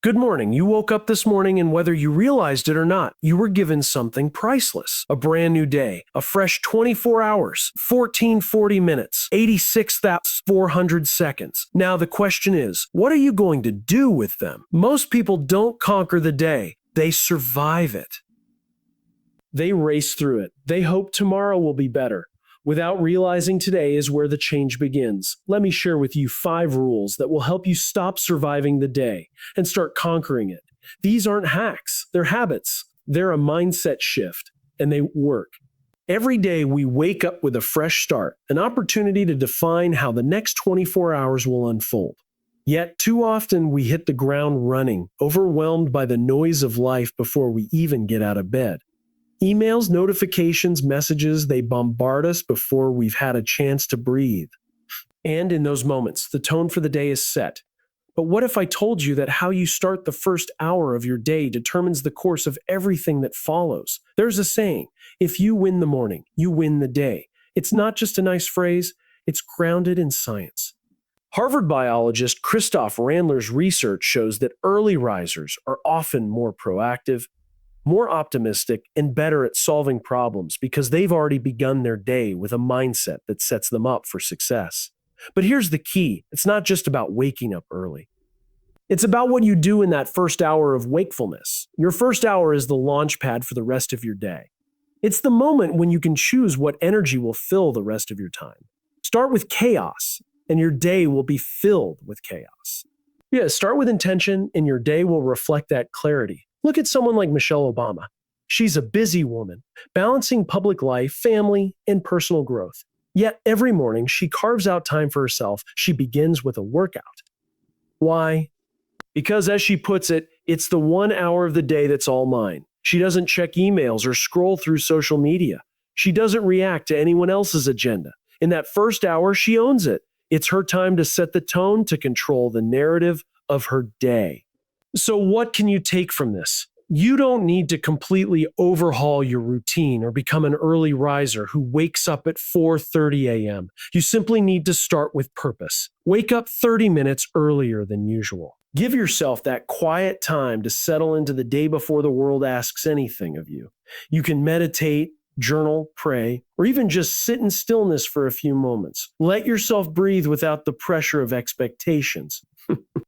Good morning. You woke up this morning, and whether you realized it or not, you were given something priceless. A brand new day, a fresh 24 hours, 1440 minutes, 86,400 seconds. Now the question is, what are you going to do with them? Most people don't conquer the day, they survive it. They race through it. They hope tomorrow will be better. Without realizing today is where the change begins. Let me share with you 5 rules that will help you stop surviving the day and start conquering it. These aren't hacks, they're habits. They're a mindset shift, and they work. Every day we wake up with a fresh start, an opportunity to define how the next 24 hours will unfold. Yet too often we hit the ground running, overwhelmed by the noise of life before we even get out of bed. Emails, notifications, messages, they bombard us before we've had a chance to breathe. And in those moments, the tone for the day is set. But what if I told you that how you start the first hour of your day determines the course of everything that follows? There's a saying, if you win the morning, you win the day. It's not just a nice phrase, it's grounded in science. Harvard biologist Christoph Randler's research shows that early risers are often more proactive, more optimistic, and better at solving problems because they've already begun their day with a mindset that sets them up for success. But here's the key. It's not just about waking up early. It's about what you do in that first hour of wakefulness. Your first hour is the launch pad for the rest of your day. It's the moment when you can choose what energy will fill the rest of your time. Start with chaos, and your day will be filled with chaos. Yeah, start with intention, and your day will reflect that clarity. Look at someone like Michelle Obama. She's a busy woman, balancing public life, family, and personal growth. Yet every morning, she carves out time for herself. She begins with a workout. Why? Because as she puts it, it's the 1 hour of the day that's all mine. She doesn't check emails or scroll through social media. She doesn't react to anyone else's agenda. In that first hour, she owns it. It's her time to set the tone, to control the narrative of her day. So what can you take from this? You don't need to completely overhaul your routine or become an early riser who wakes up at 4:30 a.m. You simply need to start with purpose. Wake up 30 minutes earlier than usual. Give yourself that quiet time to settle into the day before the world asks anything of you. You can meditate, journal, pray, or even just sit in stillness for a few moments. Let yourself breathe without the pressure of expectations.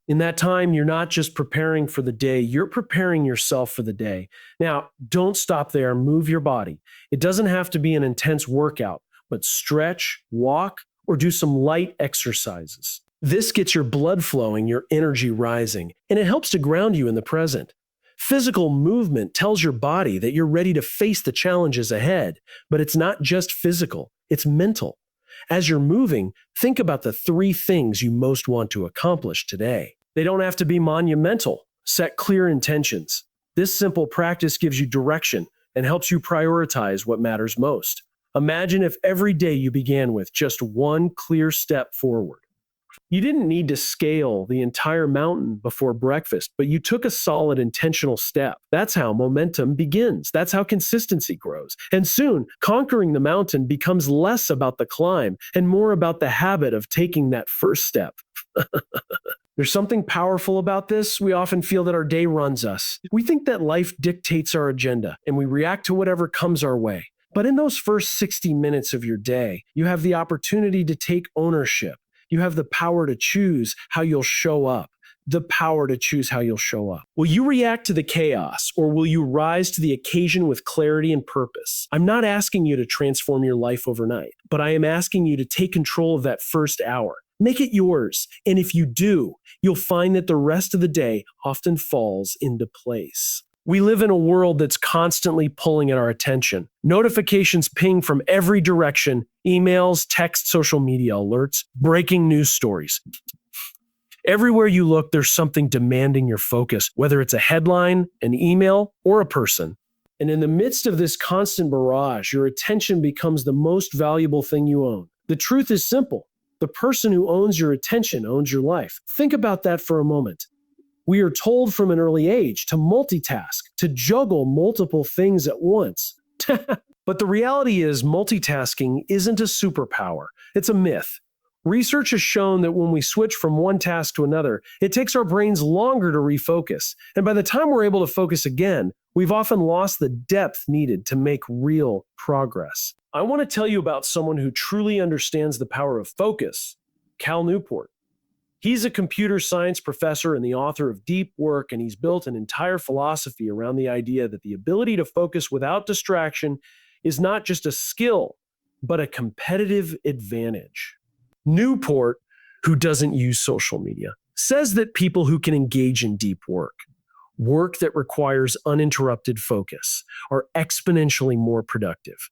In that time, you're not just preparing for the day, you're preparing yourself for the day. Now, don't stop there. Move your body. It doesn't have to be an intense workout, but stretch, walk, or do some light exercises. This gets your blood flowing, your energy rising, and it helps to ground you in the present. Physical movement tells your body that you're ready to face the challenges ahead, but it's not just physical, it's mental. As you're moving, think about the 3 things you most want to accomplish today. They don't have to be monumental. Set clear intentions. This simple practice gives you direction and helps you prioritize what matters most. Imagine if every day you began with just one clear step forward. You didn't need to scale the entire mountain before breakfast, but you took a solid intentional step. That's how momentum begins. That's how consistency grows. And soon, conquering the mountain becomes less about the climb and more about the habit of taking that first step. There's something powerful about this. We often feel that our day runs us. We think that life dictates our agenda, and we react to whatever comes our way. But in those first 60 minutes of your day, you have the opportunity to take ownership. You have the power to choose how you'll show up. The power to choose how you'll show up. Will you react to the chaos, or will you rise to the occasion with clarity and purpose? I'm not asking you to transform your life overnight, but I am asking you to take control of that first hour. Make it yours. And if you do, you'll find that the rest of the day often falls into place. We live in a world that's constantly pulling at our attention. Notifications ping from every direction, emails, text, social media alerts, breaking news stories. Everywhere you look, there's something demanding your focus, whether it's a headline, an email, or a person. And in the midst of this constant barrage, your attention becomes the most valuable thing you own. The truth is simple. The person who owns your attention owns your life. Think about that for a moment. We are told from an early age to multitask, to juggle multiple things at once. But the reality is multitasking isn't a superpower. It's a myth. Research has shown that when we switch from one task to another, it takes our brains longer to refocus. And by the time we're able to focus again, we've often lost the depth needed to make real progress. I want to tell you about someone who truly understands the power of focus, Cal Newport. He's a computer science professor and the author of Deep Work, and he's built an entire philosophy around the idea that the ability to focus without distraction is not just a skill, but a competitive advantage. Newport, who doesn't use social media, says that people who can engage in deep work that requires uninterrupted focus, are exponentially more productive.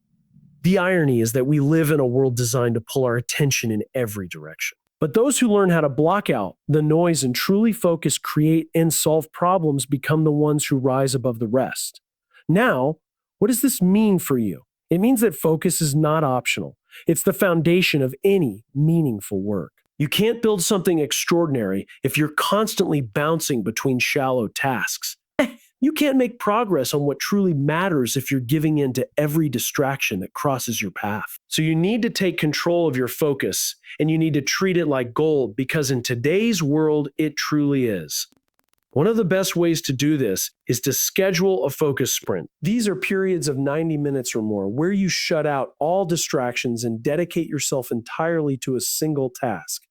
The irony is that we live in a world designed to pull our attention in every direction. But those who learn how to block out the noise and truly focus, create, and solve problems become the ones who rise above the rest. Now, what does this mean for you? It means that focus is not optional. It's the foundation of any meaningful work. You can't build something extraordinary if you're constantly bouncing between shallow tasks. You can't make progress on what truly matters if you're giving in to every distraction that crosses your path. So you need to take control of your focus, and you need to treat it like gold, because in today's world, it truly is. One of the best ways to do this is to schedule a focus sprint. These are periods of 90 minutes or more where you shut out all distractions and dedicate yourself entirely to a single task.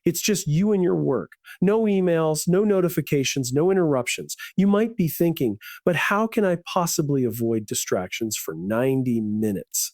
It's just you and your work. No emails, no notifications, no interruptions. You might be thinking, but how can I possibly avoid distractions for 90 minutes?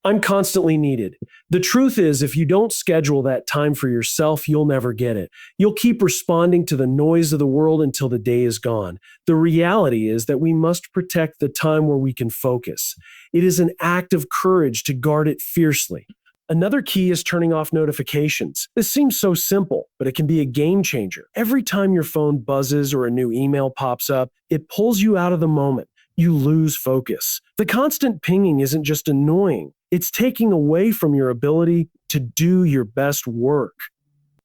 I'm constantly needed. The truth is, if you don't schedule that time for yourself, you'll never get it. You'll keep responding to the noise of the world until the day is gone. The reality is that we must protect the time where we can focus. It is an act of courage to guard it fiercely. Another key is turning off notifications. This seems so simple, but it can be a game changer. Every time your phone buzzes or a new email pops up, it pulls you out of the moment. You lose focus. The constant pinging isn't just annoying. It's taking away from your ability to do your best work.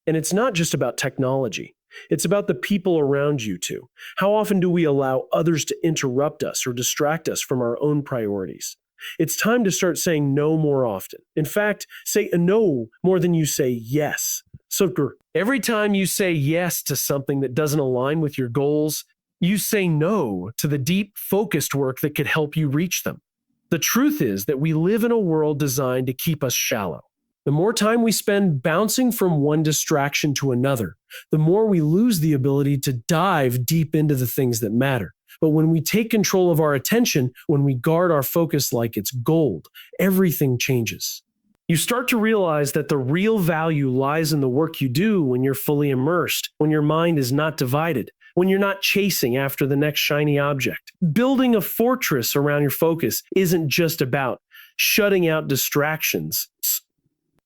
And it's not just about technology. It's about the people around you too. How often do we allow others to interrupt us or distract us from our own priorities? It's time to start saying no more often. In fact, say a no more than you say yes. So every time you say yes to something that doesn't align with your goals, you say no to the deep, focused work that could help you reach them. The truth is that we live in a world designed to keep us shallow. The more time we spend bouncing from one distraction to another, the more we lose the ability to dive deep into the things that matter. But when we take control of our attention, when we guard our focus like it's gold, everything changes. You start to realize that the real value lies in the work you do when you're fully immersed, when your mind is not divided, when you're not chasing after the next shiny object. Building a fortress around your focus isn't just about shutting out distractions.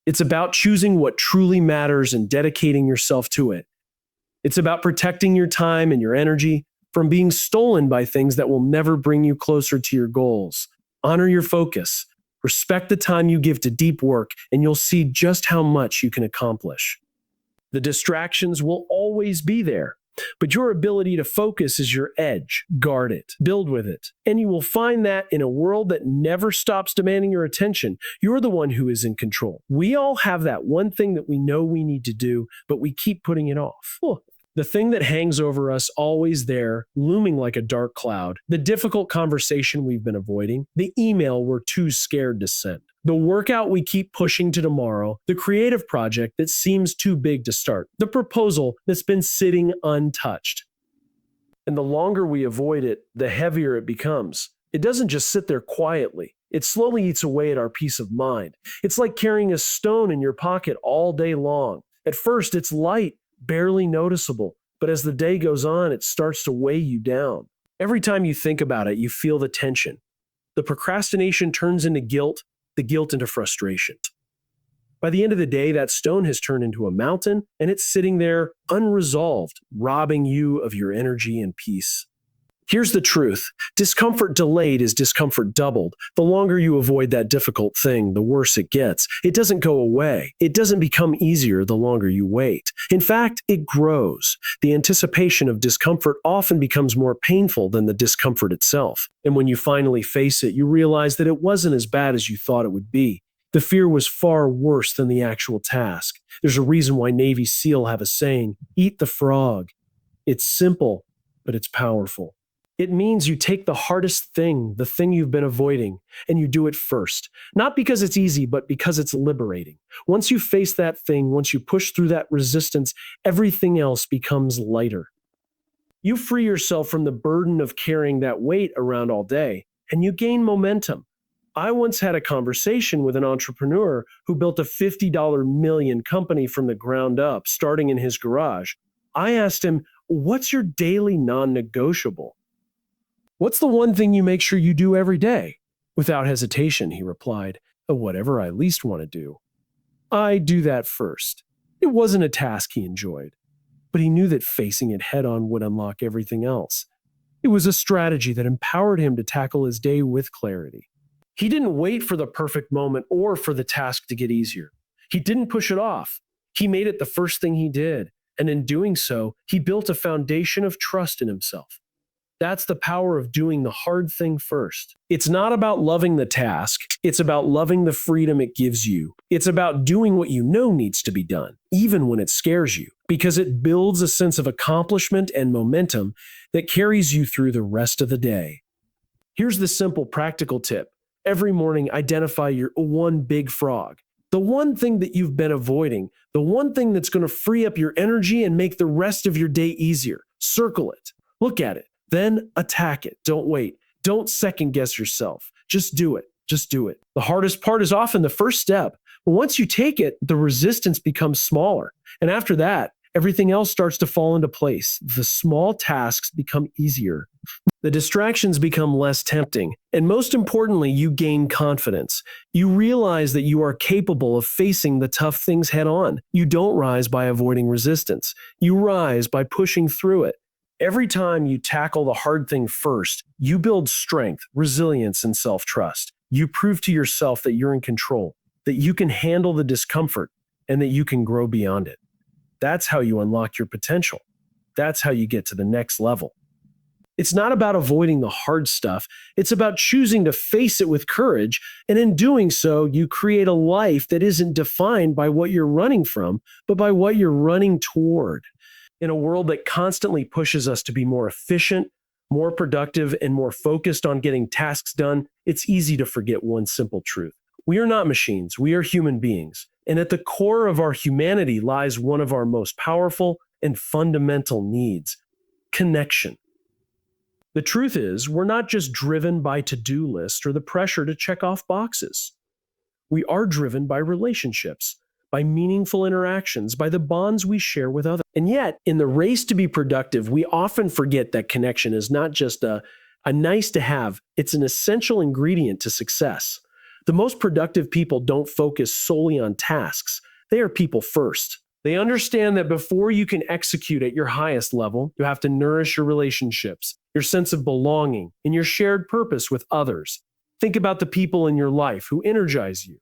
It's about choosing what truly matters and dedicating yourself to it. It's about protecting your time and your energy from being stolen by things that will never bring you closer to your goals. Honor your focus. Respect the time you give to deep work, and you'll see just how much you can accomplish. The distractions will always be there, but your ability to focus is your edge. Guard it. Build with it. And you will find that in a world that never stops demanding your attention, you're the one who is in control. We all have that one thing that we know we need to do, but we keep putting it off. The thing that hangs over us, always there, looming like a dark cloud, the difficult conversation we've been avoiding, the email we're too scared to send, the workout we keep pushing to tomorrow, the creative project that seems too big to start, the proposal that's been sitting untouched. And the longer we avoid it, the heavier it becomes. It doesn't just sit there quietly. It slowly eats away at our peace of mind. It's like carrying a stone in your pocket all day long. At first, it's light, barely noticeable, but as the day goes on, it starts to weigh you down. Every time you think about it, you feel the tension. The procrastination turns into guilt, the guilt into frustration. By the end of the day, that stone has turned into a mountain, and it's sitting there unresolved, robbing you of your energy and peace. Here's the truth. Discomfort delayed is discomfort doubled. The longer you avoid that difficult thing, the worse it gets. It doesn't go away. It doesn't become easier the longer you wait. In fact, it grows. The anticipation of discomfort often becomes more painful than the discomfort itself. And when you finally face it, you realize that it wasn't as bad as you thought it would be. The fear was far worse than the actual task. There's a reason why Navy SEAL have a saying, eat the frog. It's simple, but it's powerful. It means you take the hardest thing, the thing you've been avoiding, and you do it first. Not because it's easy, but because it's liberating. Once you face that thing, once you push through that resistance, everything else becomes lighter. You free yourself from the burden of carrying that weight around all day, and you gain momentum. I once had a conversation with an entrepreneur who built a $50 million company from the ground up, starting in his garage. I asked him, "What's your daily non-negotiable? What's the one thing you make sure you do every day?" Without hesitation, he replied, "Whatever I least want to do." I do that first. It wasn't a task he enjoyed, but he knew that facing it head on would unlock everything else. It was a strategy that empowered him to tackle his day with clarity. He didn't wait for the perfect moment or for the task to get easier. He didn't push it off. He made it the first thing he did, and in doing so, he built a foundation of trust in himself. That's the power of doing the hard thing first. It's not about loving the task. It's about loving the freedom it gives you. It's about doing what you know needs to be done, even when it scares you, because it builds a sense of accomplishment and momentum that carries you through the rest of the day. Here's the simple practical tip. Every morning, identify your one big frog. The one thing that you've been avoiding, the one thing that's going to free up your energy and make the rest of your day easier. Circle it. Look at it. Then attack it. Don't wait. Don't second guess yourself. Just do it. Just do it. The hardest part is often the first step. But once you take it, the resistance becomes smaller. And after that, everything else starts to fall into place. The small tasks become easier. The distractions become less tempting. And most importantly, you gain confidence. You realize that you are capable of facing the tough things head on. You don't rise by avoiding resistance. You rise by pushing through it. Every time you tackle the hard thing first, you build strength, resilience, and self-trust. You prove to yourself that you're in control, that you can handle the discomfort, and that you can grow beyond it. That's how you unlock your potential. That's how you get to the next level. It's not about avoiding the hard stuff. It's about choosing to face it with courage, and in doing so, you create a life that isn't defined by what you're running from, but by what you're running toward. In a world that constantly pushes us to be more efficient, more productive, and more focused on getting tasks done, it's easy to forget one simple truth. We are not machines, we are human beings. And at the core of our humanity lies one of our most powerful and fundamental needs: connection. The truth is, we're not just driven by to-do lists or the pressure to check off boxes. We are driven by relationships, by meaningful interactions, by the bonds we share with others. And yet, in the race to be productive, we often forget that connection is not just a nice to have, it's an essential ingredient to success. The most productive people don't focus solely on tasks. They are people first. They understand that before you can execute at your highest level, you have to nourish your relationships, your sense of belonging, and your shared purpose with others. Think about the people in your life who energize you.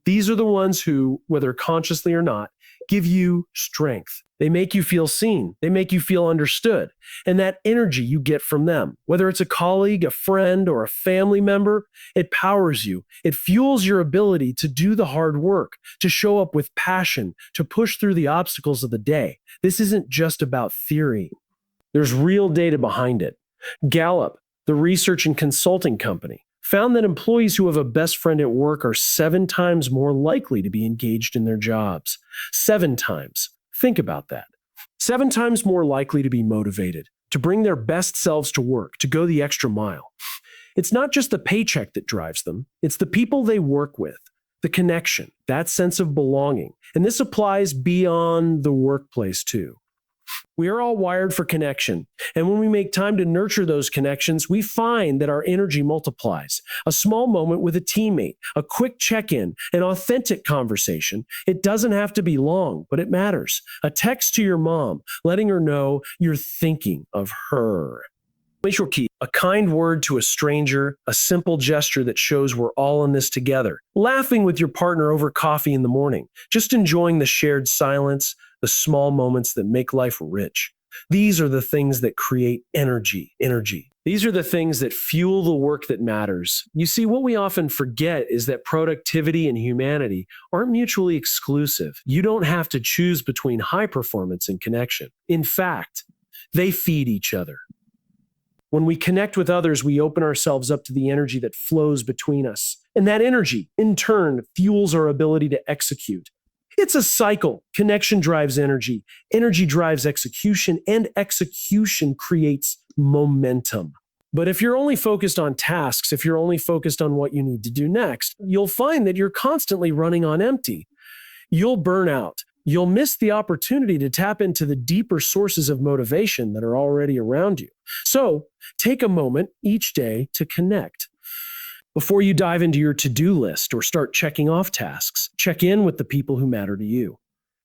These are the ones who, whether consciously or not, give you strength. They make you feel seen. They make you feel understood. And that energy you get from them, whether it's a colleague, a friend, or a family member, it powers you. It fuels your ability to do the hard work, to show up with passion, to push through the obstacles of the day. This isn't just about theory. There's real data behind it. Gallup, the research and consulting company, found that employees who have a best friend at work are 7 times more likely to be engaged in their jobs. 7 times. Think about that. 7 times more likely to be motivated, to bring their best selves to work, to go the extra mile. It's not just the paycheck that drives them, it's the people they work with, the connection, that sense of belonging. And this applies beyond the workplace too. We are all wired for connection, and when we make time to nurture those connections, we find that our energy multiplies. A small moment with a teammate, a quick check-in, an authentic conversation. It doesn't have to be long, but it matters. A text to your mom, letting her know you're thinking of her. Spatial key, a kind word to a stranger, a simple gesture that shows we're all in this together. Laughing with your partner over coffee in the morning, just enjoying the shared silence, the small moments that make life rich. These are the things that create energy. These are the things that fuel the work that matters. You see, what we often forget is that productivity and humanity aren't mutually exclusive. You don't have to choose between high performance and connection. In fact, they feed each other. When we connect with others, we open ourselves up to the energy that flows between us. And that energy, in turn, fuels our ability to execute. It's a cycle. Connection drives energy drives execution, and execution creates momentum. But if you're only focused on tasks, if you're only focused on what you need to do next, you'll find that you're constantly running on empty. You'll burn out. You'll miss the opportunity to tap into the deeper sources of motivation that are already around you. So take a moment each day to connect. Before you dive into your to-do list or start checking off tasks, check in with the people who matter to you.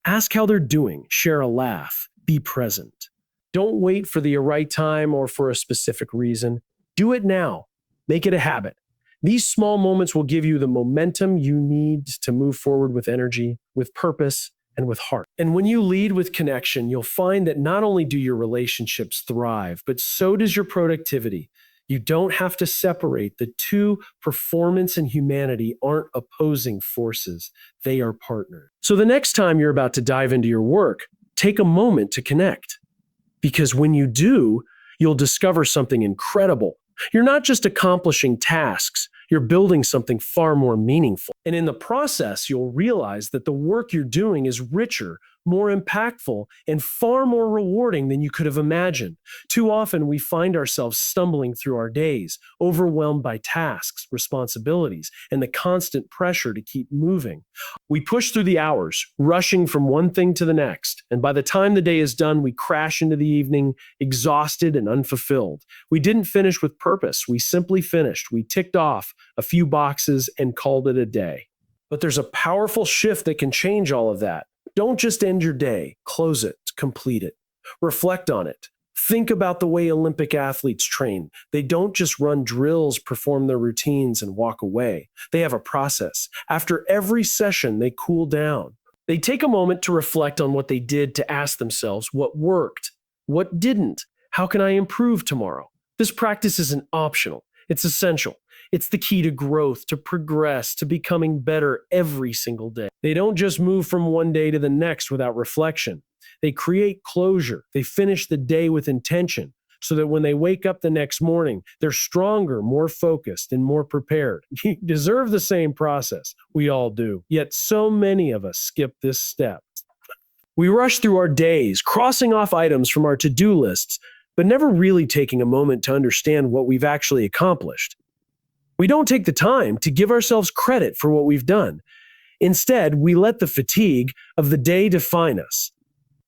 Ask how they're doing, share a laugh, be present. Don't wait for the right time or for a specific reason. Do it now. Make it a habit. These small moments will give you the momentum you need to move forward with energy, with purpose, and with heart. And when you lead with connection, you'll find that not only do your relationships thrive, but so does your productivity. You don't have to separate the two. Performance and humanity aren't opposing forces. They are partners. So the next time you're about to dive into your work, take a moment to connect. Because when you do, you'll discover something incredible. You're not just accomplishing tasks, you're building something far more meaningful. And in the process, you'll realize that the work you're doing is richer, more impactful, and far more rewarding than you could have imagined. Too often, we find ourselves stumbling through our days, overwhelmed by tasks, responsibilities, and the constant pressure to keep moving. We push through the hours, rushing from one thing to the next, and by the time the day is done, we crash into the evening, exhausted and unfulfilled. We didn't finish with purpose. We simply finished. We ticked off a few boxes and called it a day. But there's a powerful shift that can change all of that. Don't just end your day, close it, complete it. Reflect on it. Think about the way Olympic athletes train. They don't just run drills, perform their routines, and walk away. They have a process. After every session, they cool down. They take a moment to reflect on what they did, to ask themselves what worked, what didn't, how can I improve tomorrow? This practice isn't optional. It's essential. It's the key to growth, to progress, to becoming better every single day. They don't just move from one day to the next without reflection. They create closure. They finish the day with intention so that when they wake up the next morning, they're stronger, more focused, and more prepared. You deserve the same process. We all do. Yet so many of us skip this step. We rush through our days, crossing off items from our to-do lists, but never really taking a moment to understand what we've actually accomplished. We don't take the time to give ourselves credit for what we've done. Instead, we let the fatigue of the day define us.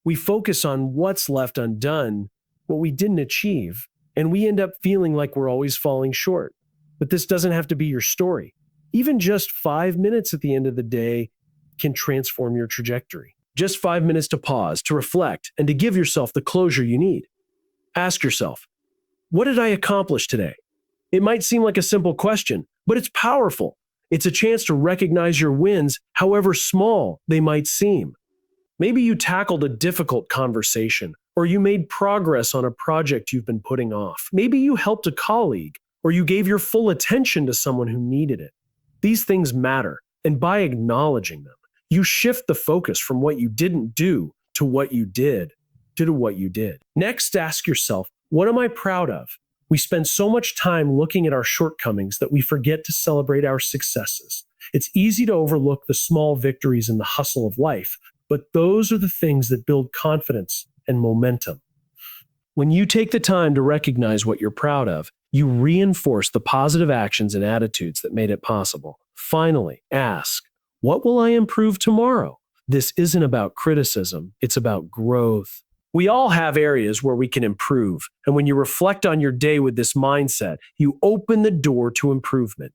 We focus on what's left undone, what we didn't achieve, and we end up feeling like we're always falling short. But this doesn't have to be your story. Even just 5 minutes at the end of the day can transform your trajectory. Just 5 minutes to pause, to reflect, and to give yourself the closure you need. Ask yourself, what did I accomplish today? It might seem like a simple question, but it's powerful. It's a chance to recognize your wins, however small they might seem. Maybe you tackled a difficult conversation, or you made progress on a project you've been putting off. Maybe you helped a colleague, or you gave your full attention to someone who needed it. These things matter, and by acknowledging them, you shift the focus from what you didn't do to what you did, to what you did. Next, ask yourself, what am I proud of? We spend so much time looking at our shortcomings that we forget to celebrate our successes. It's easy to overlook the small victories in the hustle of life, but those are the things that build confidence and momentum. When you take the time to recognize what you're proud of, you reinforce the positive actions and attitudes that made it possible. Finally, ask, what will I improve tomorrow? This isn't about criticism, it's about growth. We all have areas where we can improve, and when you reflect on your day with this mindset, you open the door to improvement.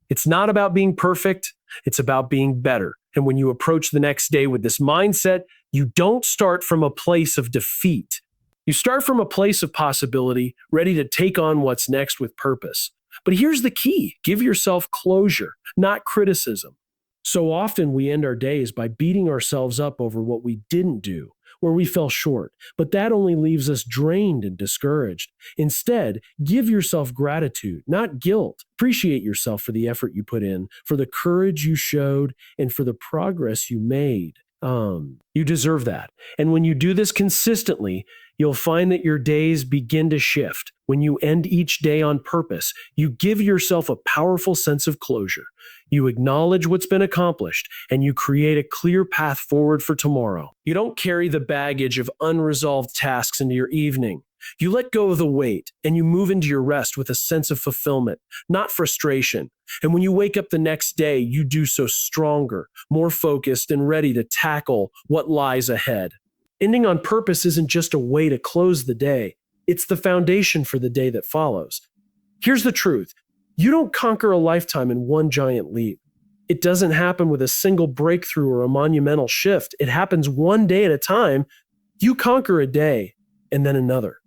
It's not about being perfect, it's about being better. And when you approach the next day with this mindset, you don't start from a place of defeat. You start from a place of possibility, ready to take on what's next with purpose. But here's the key, give yourself closure, not criticism. So often we end our days by beating ourselves up over what we didn't do, where we fell short, but that only leaves us drained and discouraged. Instead, give yourself gratitude, not guilt. Appreciate yourself for the effort you put in, for the courage you showed, and for the progress you made. You deserve that. And when you do this consistently, you'll find that your days begin to shift. When you end each day on purpose, you give yourself a powerful sense of closure. You acknowledge what's been accomplished, and you create a clear path forward for tomorrow. You don't carry the baggage of unresolved tasks into your evening. You let go of the weight, and you move into your rest with a sense of fulfillment, not frustration. And when you wake up the next day, you do so stronger, more focused, and ready to tackle what lies ahead. Ending on purpose isn't just a way to close the day. It's the foundation for the day that follows. Here's the truth. You don't conquer a lifetime in one giant leap. It doesn't happen with a single breakthrough or a monumental shift. It happens one day at a time. You conquer a day, and then another,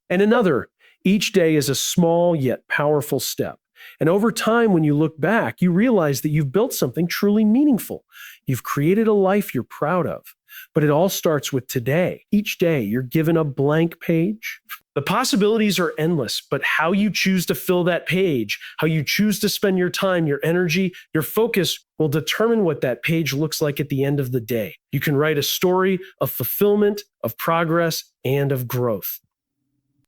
and another. Each day is a small yet powerful step. And over time, when you look back, you realize that you've built something truly meaningful. You've created a life you're proud of. But it all starts with today. Each day, you're given a blank page. The possibilities are endless, but how you choose to fill that page, how you choose to spend your time, your energy, your focus will determine what that page looks like at the end of the day. You can write a story of fulfillment, of progress, and of growth.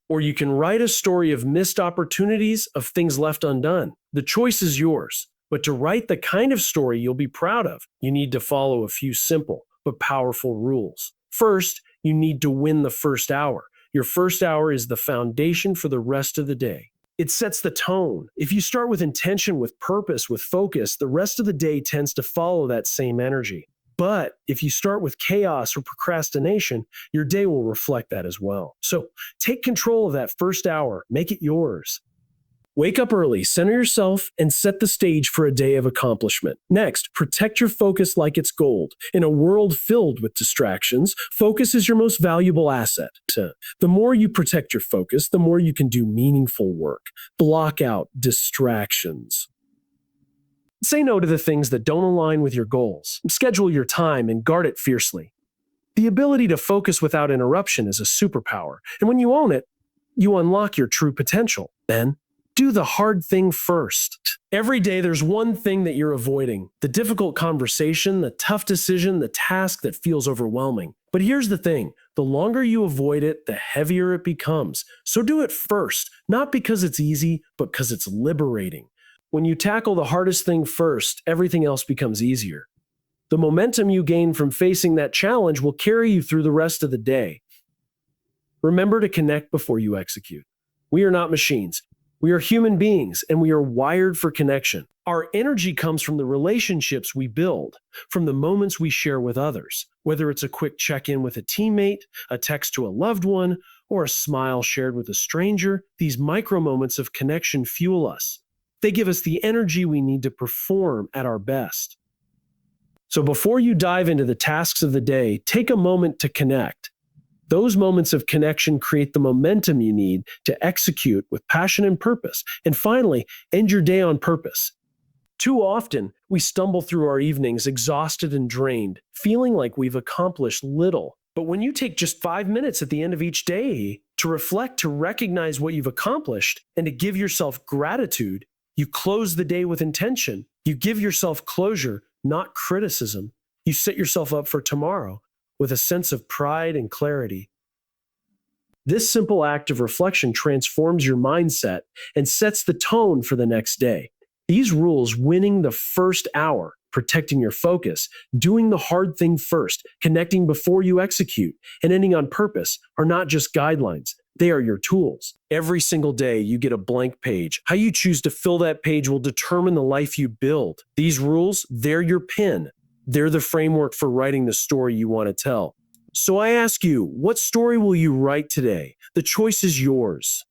Or you can write a story of missed opportunities, of things left undone. The choice is yours. But to write the kind of story you'll be proud of, you need to follow a few simple but powerful rules. First, you need to win the first hour. Your first hour is the foundation for the rest of the day. It sets the tone. If you start with intention, with purpose, with focus, the rest of the day tends to follow that same energy. But if you start with chaos or procrastination, your day will reflect that as well. So take control of that first hour. Make it yours. Wake up early, center yourself, and set the stage for a day of accomplishment. Next, protect your focus like it's gold. In a world filled with distractions, focus is your most valuable asset. The more you protect your focus, the more you can do meaningful work. Block out distractions. Say no to the things that don't align with your goals. Schedule your time and guard it fiercely. The ability to focus without interruption is a superpower, and when you own it, you unlock your true potential. Then, do the hard thing first. Every day there's one thing that you're avoiding. The difficult conversation, the tough decision, the task that feels overwhelming. But here's the thing. The longer you avoid it, the heavier it becomes. So do it first, not because it's easy, but because it's liberating. When you tackle the hardest thing first, everything else becomes easier. The momentum you gain from facing that challenge will carry you through the rest of the day. Remember to connect before you execute. We are not machines. We are human beings, and we are wired for connection. Our energy comes from the relationships we build, from the moments we share with others, whether it's a quick check-in with a teammate, a text to a loved one, or a smile shared with a stranger. These micro moments of connection fuel us. They give us the energy we need to perform at our best. So before you dive into the tasks of the day, take a moment to connect. Those moments of connection create the momentum you need to execute with passion and purpose. And finally, end your day on purpose. Too often, we stumble through our evenings exhausted and drained, feeling like we've accomplished little. But when you take just 5 minutes at the end of each day to reflect, to recognize what you've accomplished, and to give yourself gratitude, you close the day with intention. You give yourself closure, not criticism. You set yourself up for tomorrow with a sense of pride and clarity. This simple act of reflection transforms your mindset and sets the tone for the next day. These rules, winning the first hour, protecting your focus, doing the hard thing first, connecting before you execute, and ending on purpose, are not just guidelines. They are your tools. Every single day, you get a blank page. How you choose to fill that page will determine the life you build. These rules, they're your pen. They're the framework for writing the story you want to tell. So I ask you, what story will you write today? The choice is yours.